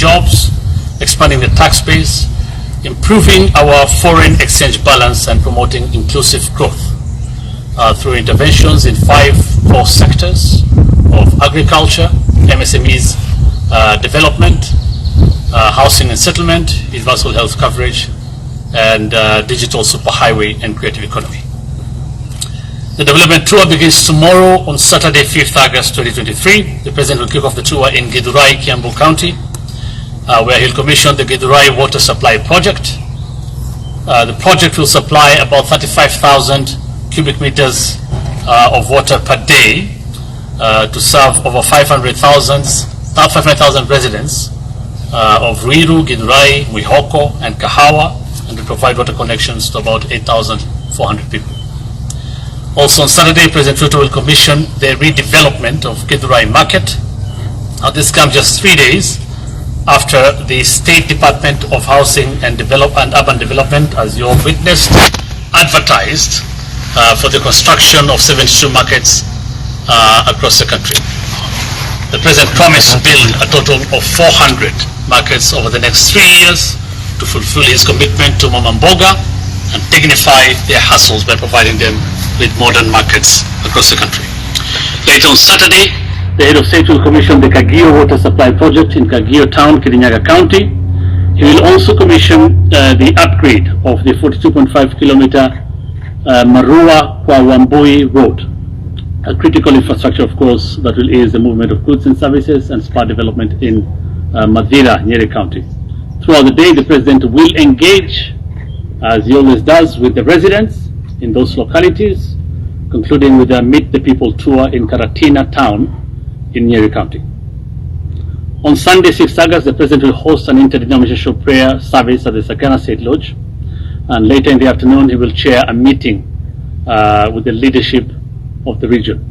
jobs, expanding the tax base, improving our foreign exchange balance, and promoting inclusive growth through interventions in 5 core sectors of agriculture, MSMEs, development, housing and settlement, universal health coverage, and digital superhighway and creative economy. The development tour begins tomorrow on Saturday, 5th August 2023. The President will kick off the tour in Githurai, Kiambu County, where he'll commission the Githurai Water Supply Project. The project will supply about 35,000 cubic meters of water per day to serve over 500,000 residents of Ruiru, Githurai, Mwihoko, and Kahawa, and to provide water connections to about 8,400 people. Also on Saturday, President Ruto will commission the redevelopment of Githurai Market. This comes just 3 days after the State Department of Housing and Urban Development, as you all witnessed, advertised for the construction of 72 markets across the country. The President promised to build a total of 400 markets over the next 3 years to fulfill his commitment to Mama Mboga and dignify their hustles by providing them with modern markets across the country. Later on Saturday, the head of state will commission the Kagio Water Supply Project in Kagio Town, Kirinyaga County. He will also commission the upgrade of the 42.5 kilometer Marua kwa Wambui Road, a critical infrastructure, of course, that will ease the movement of goods and services and spur development in Madira, Nyeri County. Throughout the day, the President will engage, as he always does, with the residents in those localities, concluding with a Meet the People tour in Karatina Town in Nyeri County. On Sunday, 6th August, the President will host an interdenominational prayer service at the Sagana State Lodge, and later in the afternoon, he will chair a meeting with the leadership of the region.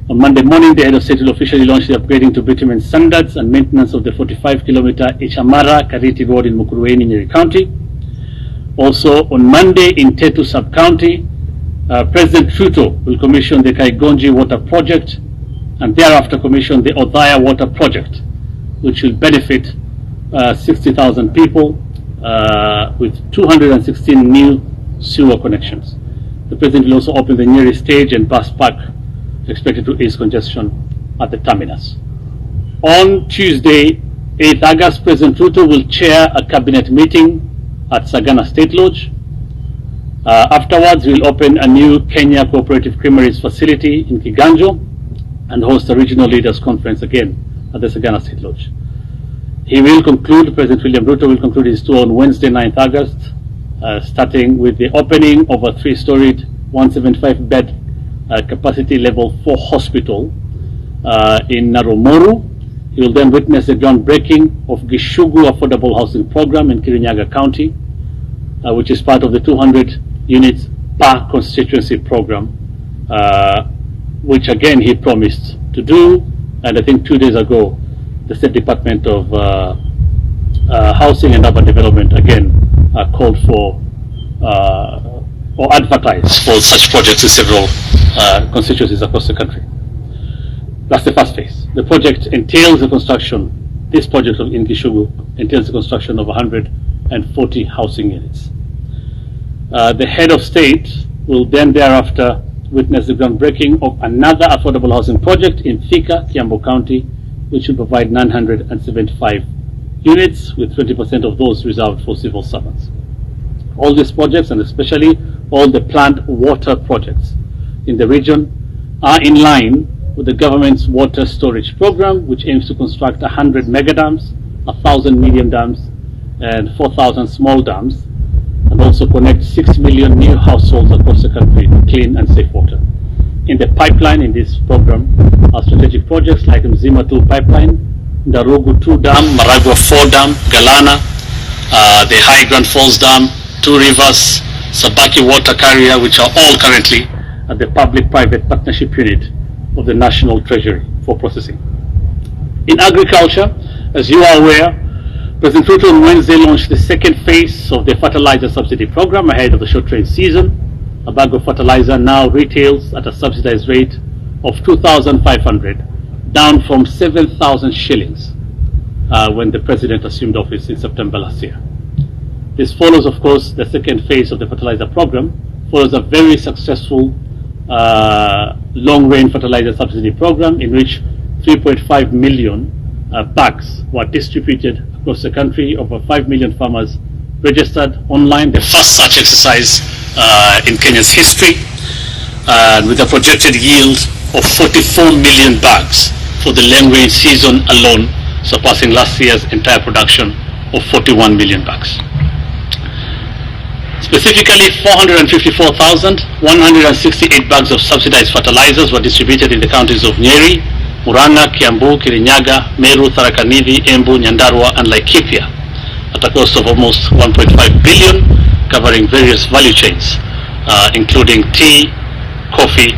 On Monday morning, the head of state will officially launch the upgrading to bitumen standards and maintenance of the 45-kilometer Ichamara-Kariti Road in Mukurweini, Nyeri County. Also on Monday in Tetu Sub-County, President Ruto will commission the Kaigonji Water Project and thereafter commission the Othaya Water Project, which will benefit 60,000 people with 216 new sewer connections. The President will also open the Nyeri stage and bus park, expected to ease congestion at the terminus. On Tuesday, 8th August, President Ruto will chair a cabinet meeting at Sagana State Lodge. Afterwards, he will open a new Kenya Cooperative Creameries facility in Kiganjo and host a regional leaders conference again at the Sagana State Lodge. He will conclude, President William Ruto will conclude his tour on Wednesday, 9th August, starting with the opening of a 3-storied 175-bed capacity level 4 hospital in Naromoru. He will then witness the groundbreaking of Gishugu Affordable Housing Program in Kirinyaga County, which is part of the 200 units per constituency program, which again he promised to do. And I think 2 days ago, the State Department of Housing and Urban Development again called for or advertised for such projects in several constituencies across the country. That's the first phase. The project entails the construction, this project in Gishugu entails the construction of 140 housing units. The head of state will then thereafter witness the groundbreaking of another affordable housing project in Thika, Kiambu County, which will provide 975 units, with 20% of those reserved for civil servants. All these projects, and especially all the planned water projects in the region, are in line with the government's water storage program, which aims to construct 100 mega dams, 1,000 medium dams, and 4,000 small dams, and also connect 6 million new households across the country to clean and safe water. In the pipeline in this program are strategic projects like Mzima 2 pipeline, Ndarugu 2 dam, Maragua 4 dam, Galana, the High Grand Falls Dam, 2 rivers, Sabaki water carrier, which are all currently at the public-private partnership unit of the National Treasury for processing. In agriculture, as you are aware, President Ruto on Wednesday launched the second phase of the fertilizer subsidy program ahead of the short rain season. A bag of fertilizer now retails at a subsidized rate of 2,500, down from 7,000 shillings when the president assumed office in September last year. This follows, of course, the second phase of the fertilizer program, follows a very successful long-range fertilizer subsidy program in which 3.5 million bags were distributed across the country. Over 5 million farmers registered online, the first such exercise in Kenya's history, with a projected yield of 44 million bags for the long-range season alone, surpassing last year's entire production of 41 million bags. Specifically, 454,168 bags of subsidized fertilizers were distributed in the counties of Nyeri, Murang'a, Kiambu, Kirinyaga, Meru, Tharaka Nithi, Embu, Nyandarua, and Laikipia, at a cost of almost 1.5 billion, covering various value chains, including tea, coffee,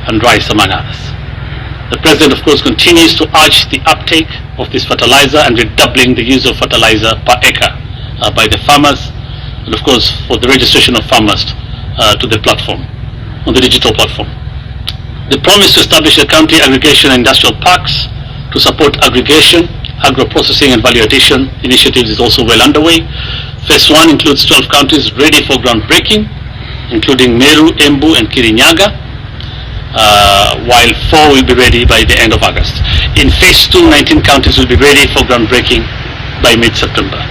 and rice, among others. The President, of course, continues to urge the uptake of this fertilizer and redoubling the use of fertilizer per acre by the farmers, and of course for the registration of farmers to the platform, on the digital platform. The promise to establish the county aggregation and industrial parks to support aggregation, agro-processing and value addition initiatives is also well underway. Phase 1 includes 12 counties ready for groundbreaking, including Meru, Embu and Kirinyaga, while 4 will be ready by the end of August. In Phase 2, 19 counties will be ready for groundbreaking by mid-September.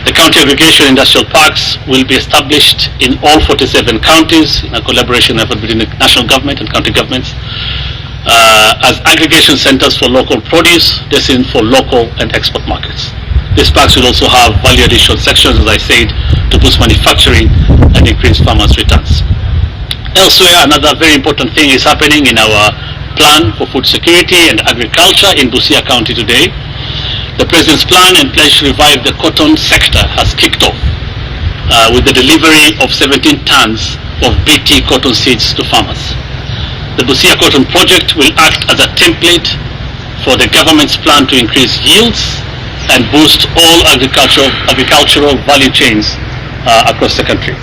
The county aggregation industrial parks will be established in all 47 counties in a collaboration effort between the national government and county governments as aggregation centers for local produce destined for local and export markets. These parks will also have value addition sections, as I said, to boost manufacturing and increase farmers' returns. Elsewhere, another very important thing is happening in our plan for food security and agriculture in Busia County today. The President's plan and pledge to revive the cotton sector has kicked off with the delivery of 17 tons of BT cotton seeds to farmers. The Busia Cotton Project will act as a template for the government's plan to increase yields and boost all agricultural value chains across the country.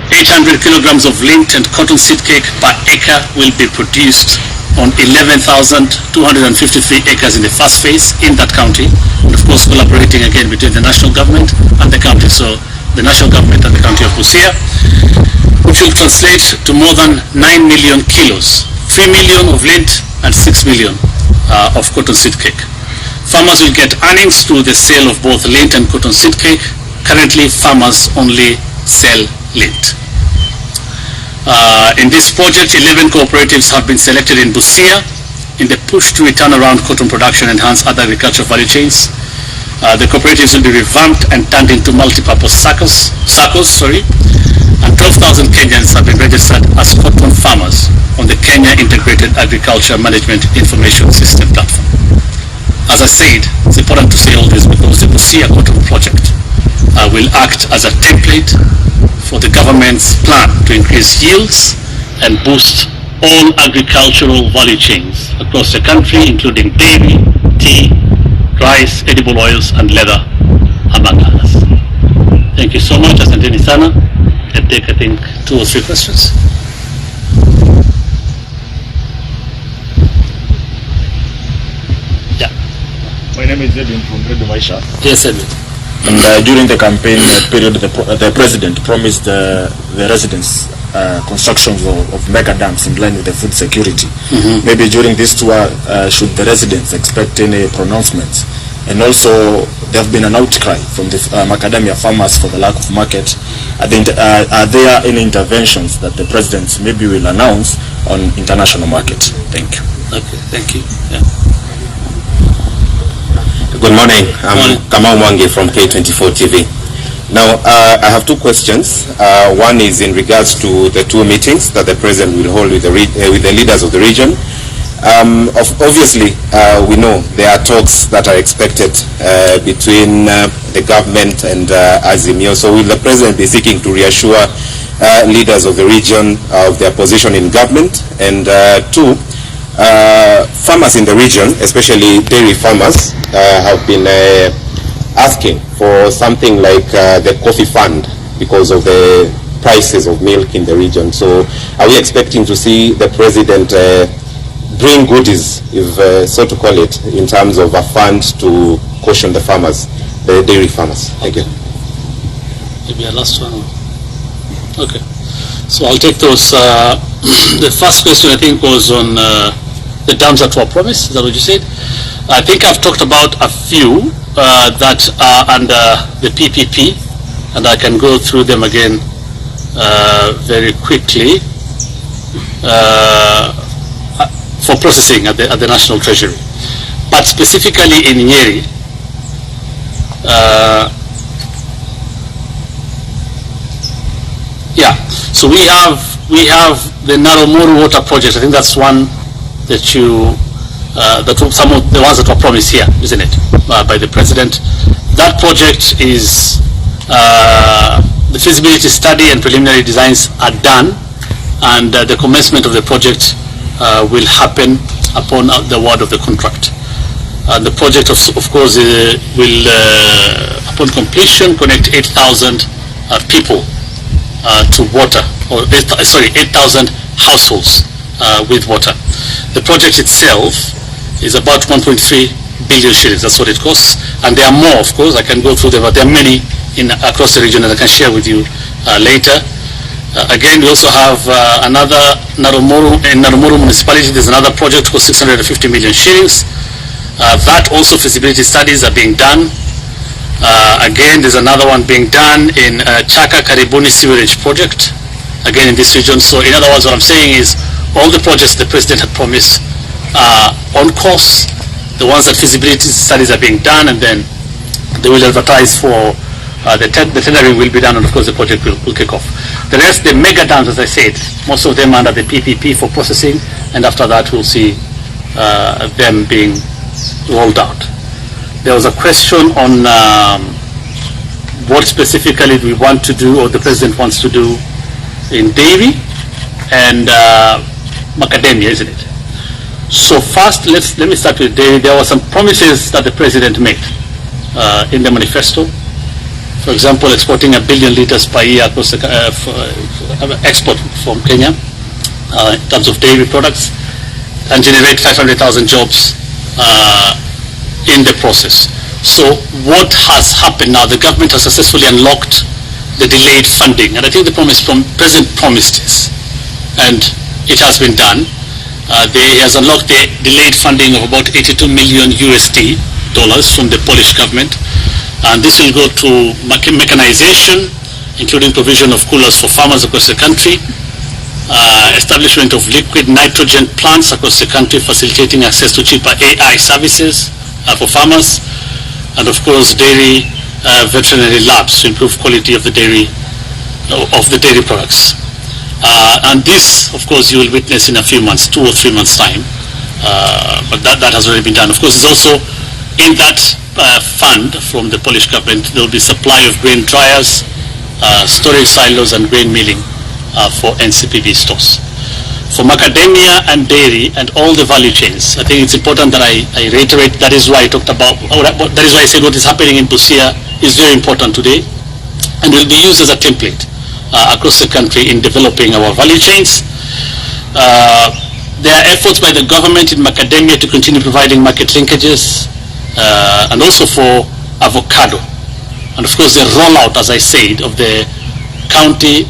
800 kilograms of lint and cotton seed cake per acre will be produced on 11,253 acres in the first phase in that county, and of course collaborating again between the national government and the county, so the national government and the county of Busia, which will translate to more than 9 million kilos, 3 million of lint and 6 million of cotton seed cake. Farmers will get earnings through the sale of both lint and cotton seed cake. Currently, farmers only sell lint. In this project, 11 cooperatives have been selected in Busia in the push to return around cotton production and enhance other agricultural value chains. The cooperatives will be revamped and turned into multi-purpose SACCOs, and 12,000 Kenyans have been registered as cotton farmers on the Kenya Integrated Agriculture Management Information System platform. As I said, it's important to say all this because the Busia Cotton Project will act as a template for the government's plan to increase yields and boost all agricultural value chains across the country, including dairy, tea, rice, edible oils, and leather, among others. Thank you so much. Asanteni sana. I'll take, I think, 2 or 3 questions. Yeah. My name is Edwin from Radio Maisha. Yes, Edwin. And during the campaign period, the president promised the residents constructions of mega dams in line with the food security. Maybe during this tour, should the residents expect any pronouncements? And also, there have been an outcry from the macadamia farmers for the lack of market. Are there any interventions that the president maybe will announce on international market? Thank you. Okay, thank you. Yeah. Good morning. I'm Kamau Mwangi from K24 TV. Now, I have 2 questions. One is in regards to the 2 meetings that the president will hold with the leaders of the region. Obviously, we know there are talks that are expected between the government and Azimio. So will the president be seeking to reassure leaders of the region of their position in government? And 2, farmers in the region, especially dairy farmers, have been asking for something like the coffee fund because of the prices of milk in the region. So are we expecting to see the president doing goodies, if so to call it, in terms of a fund to caution the farmers, the dairy farmers. Thank you. Maybe a last one. Okay. So I'll take those. The first question I think was on the dams that were promised. Is that what you said? I think I've talked about a few that are under the PPP, and I can go through them again very quickly for processing at the National Treasury. But specifically in Nyeri, so we have the Tommorrows water project. I think that's one that you some of the ones that were promised here, isn't it, by the president? That project is the feasibility study and preliminary designs are done, and the commencement of the project will happen upon the award of the contract. The project, of course, will, upon completion, connect 8,000 people to water, or 8,000 households with water. The project itself is about 1.3 billion shillings. That's what it costs, and there are more, of course. I can go through them, but there are many across the region, and I can share with you later. Again, we also have another in Tommorrows municipality. There's another project for 650 million shillings. That also feasibility studies are being done. Again, there's another one being done in Chaka Karibuni sewerage project, again in this region. So in other words, what I'm saying is all the projects the president had promised are on course. The ones that feasibility studies are being done, and then they will advertise for the tendering will be done, and of course the project will kick off. The rest, the mega dams, as I said, most of them under the PPP for processing, and after that we'll see them being rolled out. There was a question on what specifically we want to do, or the president wants to do, in dairy and macadamia, isn't it? So first, let me start with dairy. There were some promises that the president made in the manifesto. For example, exporting 1 billion liters per year across the export from Kenya in terms of dairy products, and generate 500,000 jobs in the process. So what has happened now? The government has successfully unlocked the delayed funding, and I think the president promised this, and it has been done. He has unlocked the delayed funding of about 82 million USD dollars from the Polish government, and this will go to mechanization, including provision of coolers for farmers across the country, establishment of liquid nitrogen plants across the country, facilitating access to cheaper AI services for farmers, and of course dairy veterinary labs to improve quality of the dairy products. And this, of course, you will witness in a few months, 2 or 3 months' time. But that has already been done. Of course, it's also in that fund from the Polish government, there will be supply of grain dryers, storage silos, and grain milling for NCPB stores. For macadamia and dairy and all the value chains, I think it's important that I reiterate. That is why I talked about, that is why I said what is happening in Busia is very important today, and will be used as a template across the country in developing our value chains. There are efforts by the government in macadamia to continue providing market linkages, and also for avocado. And of course the rollout, as I said, of the county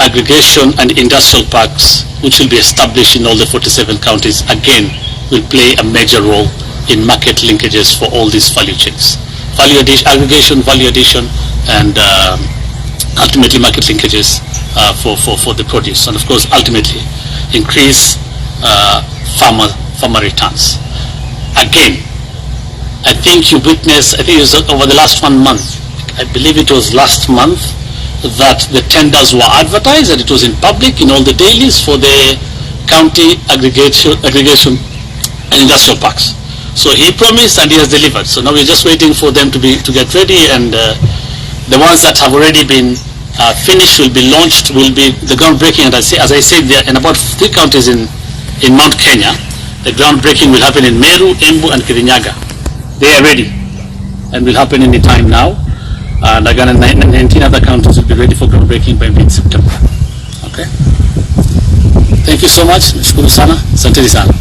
aggregation and industrial parks, which will be established in all the 47 counties, again will play a major role in market linkages for all these value chains. Value addition, aggregation, value addition, and ultimately market linkages for the produce, and of course ultimately increase farmer returns. Again, I think you witnessed, I think it was over the last 1 month, I believe it was last month, that the tenders were advertised, and it was in public in all the dailies for the county aggregation and industrial parks. So he promised and he has delivered. So now we're just waiting for them to get ready, and the ones that have already been finished will be launched, will be the groundbreaking. And as I said, there in about 3 counties in Mount Kenya, the groundbreaking will happen in Meru, Embu, and Kirinyaga. They are ready and will happen any time now. And again, 19 other counties will be ready for groundbreaking by mid-September. Okay. Thank you so much. Nashukuru sana. Asanteni sana.